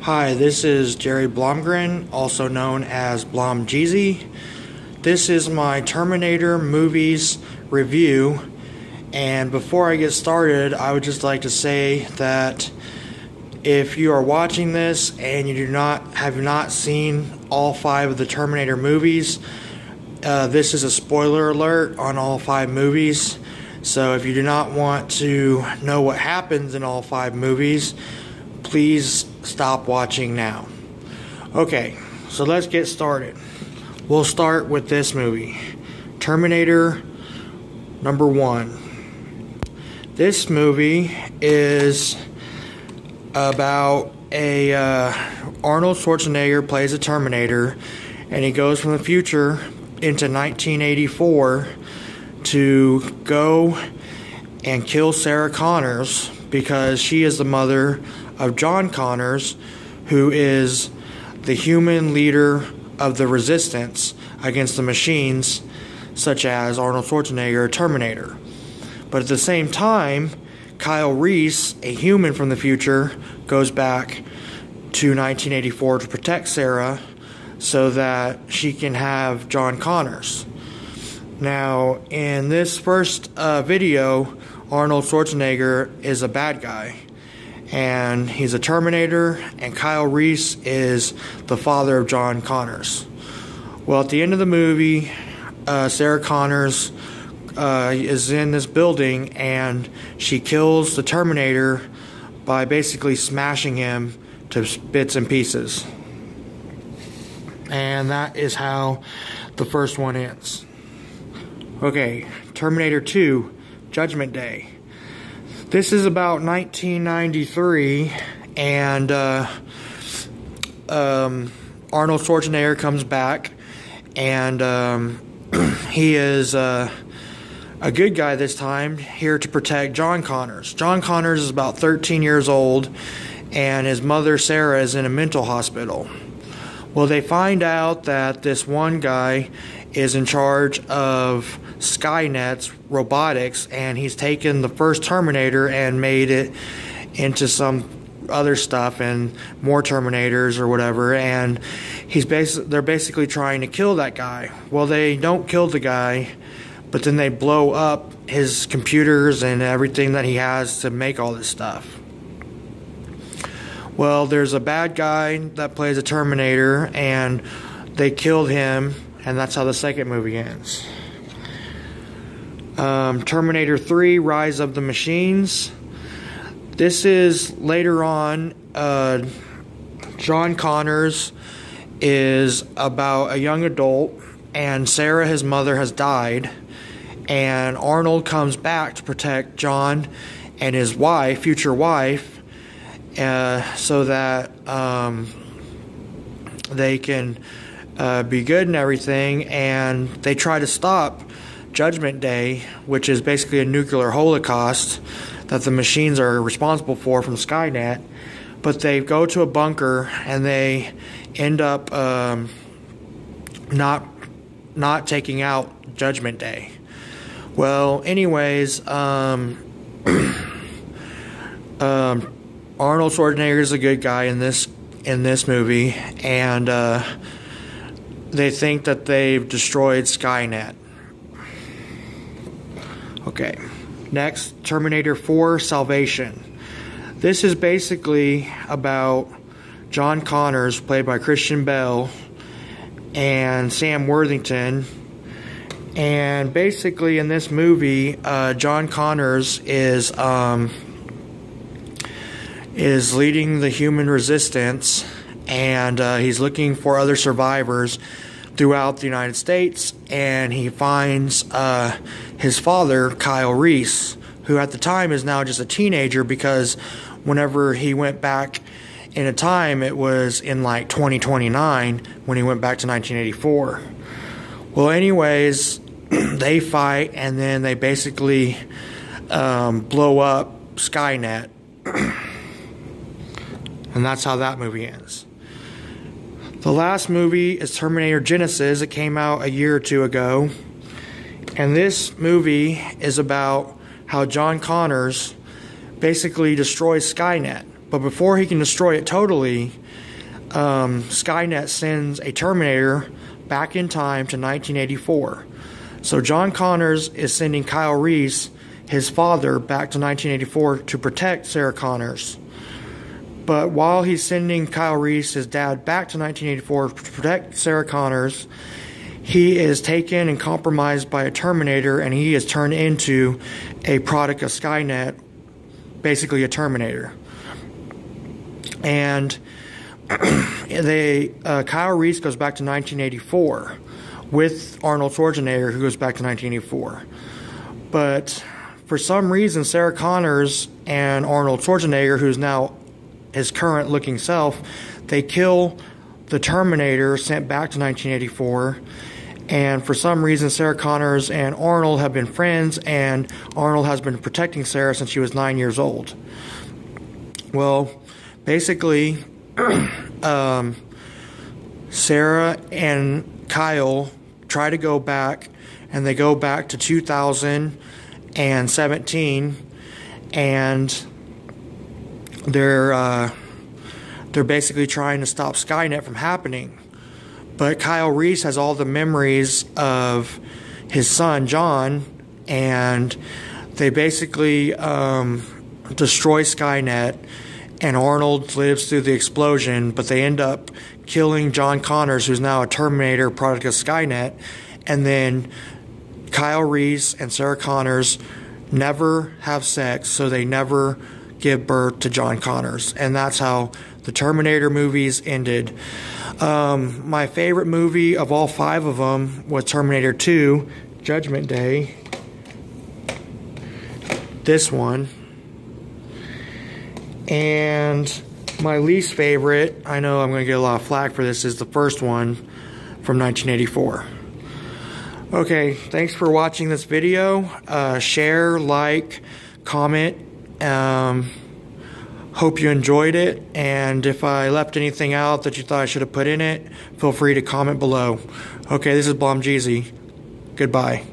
Hi, this is Jerry Blomgren, also known as Blom Jeezy. This is my Terminator movies review, and before I get started, I would just like to say that if you are watching this and you have not seen all 5 of the Terminator movies, this is a spoiler alert on all 5 movies. So if you do not want to know what happens in all 5 movies, please stop watching now. Okay, so let's get started. We'll start with this movie, Terminator number 1. This movie is about Arnold Schwarzenegger plays a Terminator, and he goes from the future into 1984 to go and kill Sarah Connors because she is the mother of John Connors, who is the human leader of the resistance against the machines such as Arnold Schwarzenegger, Terminator. But at the same time, Kyle Reese, a human from the future, goes back to 1984 to protect Sarah so that she can have John Connors. Now, in this first video, Arnold Schwarzenegger is a bad guy, and he's a Terminator, and Kyle Reese is the father of John Connors. Well, at the end of the movie, Sarah Connors is in this building, and she kills the Terminator by basically smashing him to bits and pieces. And that is how the first one ends. Okay, Terminator 2, Judgment Day. This is about 1993, and Arnold Schwarzenegger comes back, and he is a good guy this time, here to protect John Connors. John Connors is about 13 years old, and his mother, Sarah, is in a mental hospital. Well, they find out that this one guy is in charge of Skynet's robotics, and he's taken the first Terminator and made it into some other stuff and more Terminators or whatever, and they're basically trying to kill that guy. Well, they don't kill the guy, but then they blow up his computers and everything that he has to make all this stuff. Well, there's a bad guy that plays a Terminator, and they killed him, and that's how the second movie ends. Terminator 3, Rise of the Machines. This is later on. John Connors is about a young adult, and Sarah, his mother, has died, and Arnold comes back to protect John and his wife, future wife, so that they can be good and everything, and they try to stop Judgment Day, which is basically a nuclear holocaust that the machines are responsible for from Skynet. But they go to a bunker, and they end up not taking out Judgment Day. Well, anyways, Arnold Schwarzenegger is a good guy in this movie, and they think that they've destroyed Skynet. Okay, next, Terminator 4, Salvation. This is basically about John Connors, played by Christian Bale, and Sam Worthington. And basically in this movie, John Connors is leading the human resistance, and he's looking for other survivors throughout the United States, and he finds his father, Kyle Reese, who at the time is now just a teenager, because whenever he went back in a time, it was in like 2029 when he went back to 1984. Well, anyways, they fight, and then they basically blow up Skynet. And that's how that movie ends. The last movie is Terminator Genisys. It came out a year or two ago. And this movie is about how John Connors basically destroys Skynet. But before he can destroy it totally, Skynet sends a Terminator back in time to 1984. So John Connors is sending Kyle Reese, his father, back to 1984 to protect Sarah Connors. But while he's sending Kyle Reese, his dad, back to 1984 to protect Sarah Connors, he is taken and compromised by a Terminator, and he is turned into a product of Skynet, basically a Terminator. And Kyle Reese goes back to 1984 with Arnold Schwarzenegger, who goes back to 1984. But for some reason, Sarah Connors and Arnold Schwarzenegger, who's now his current looking self, they kill the Terminator sent back to 1984. And for some reason, Sarah Connors and Arnold have been friends, and Arnold has been protecting Sarah since she was 9 years old. Well, basically, Sarah and Kyle try to go back, and they go back to 2017, and they're basically trying to stop Skynet from happening. But Kyle Reese has all the memories of his son, John, and they basically destroy Skynet, and Arnold lives through the explosion, but they end up killing John Connors, who's now a Terminator product of Skynet, and then Kyle Reese and Sarah Connors never have sex, so they never give birth to John Connors. And that's how the Terminator movies ended. My favorite movie of all 5 of them was Terminator 2, Judgment Day. This one. And my least favorite, I know I'm going to get a lot of flack for this, is the first one from 1984. Okay, thanks for watching this video. Share, like, comment. Hope you enjoyed it, and if I left anything out that you thought I should have put in it, feel free to comment below. Okay, this is Blom Jeezy. Goodbye.